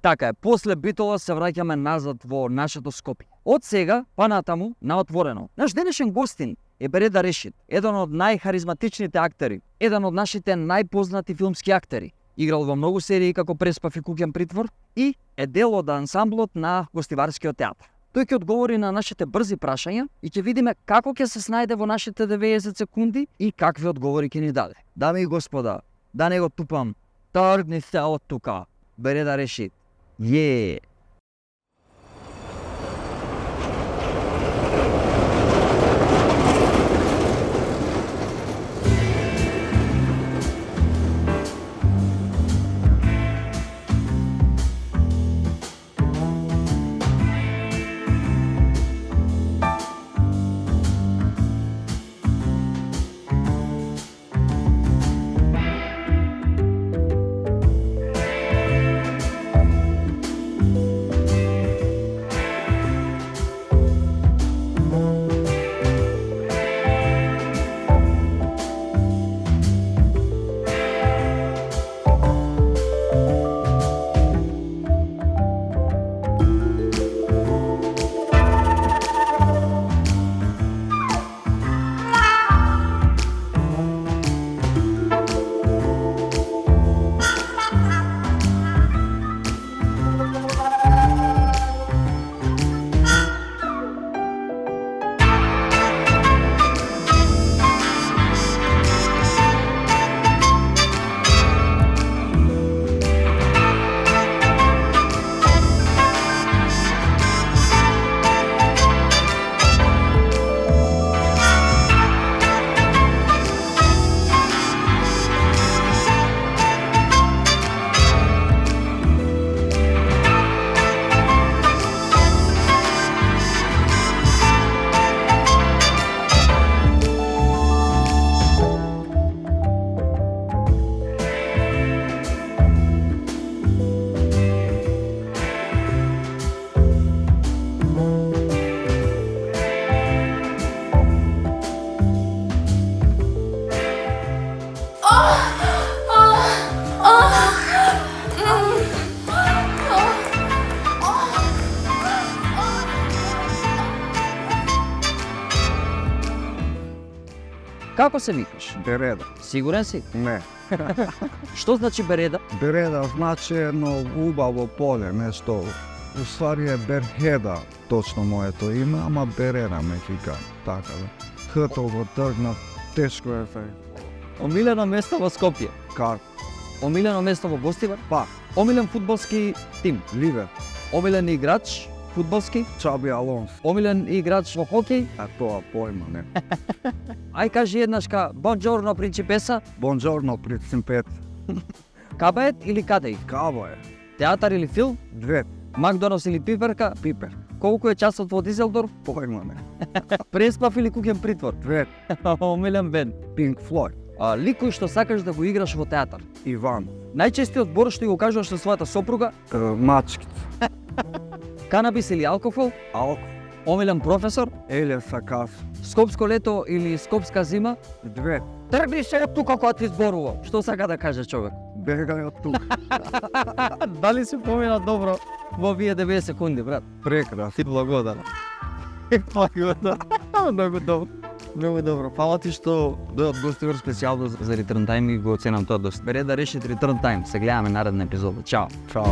Така е, после Битола се враќаме назад во нашето Скопје. Од сега па натаму на отворено. Наш денешен гостин е Береда Решит, еден од најхаризматичните актери, еден од нашите најпознати филмски актери. Играл во многу серии како Преспав и Куќен притвор и е дел од ансамблот на Гостиварскиот театар. Тој ќе одговори на нашите брзи прашања и ќе видиме како ќе се снајде во нашите 90 секунди и какви одговори ќе ни даде. Дами и господа, да не го тупам, тргни се од тука. Береда Решит. Је! Како се викаш? Береда. Сигурен си? Не. Што значи Береда? Береда значи едно убаво поле, нешто. Уствари е Берхеда, точно моето име, ама Береда ме вика, така да. Хто го тргна, тешко е феј. Омилено место во Скопје. Как? Омилено место во Гостивар. Па, Омилен фудбалски тим. Ливер, Омилен играч фудбалски. Чаби Алонс. Омилен играч во хокеј. А тоа појма не. Ај кажи еднашка Бонџорно принципеса. Бонжорно принципет. Кабает или кадеј? Каво е. Театар или филм? Две. Макдоналдс или пиперка? Пипер. Колку е часот во Дизелдорф? Појма не. Преспав или Куќен притвор? Две. Омилен бенд. Пинк Флойд. Ликој што сакаш да го играш во театар. Иван. Најчестиот збор што го кажуваш на својата сопруга? Мачкица. Канабис или алкохол? Алко. Омилен професор? Еле Сакас. Скопско лето или скопска зима? Две. Тргни се од тука кога ти зборува. Што сака да каже човек? Бегај од тука. Дали си помина добро во овие 90 секунди, брат? Прекрасно. Ти благодарам. Многу добро. Многу добро. Фала ти што дојдов гостивар специјално за Return Time и го оценам тоа доста. Береда Решит Return Time. Се гледаме наредна епизода. Чао. Чао.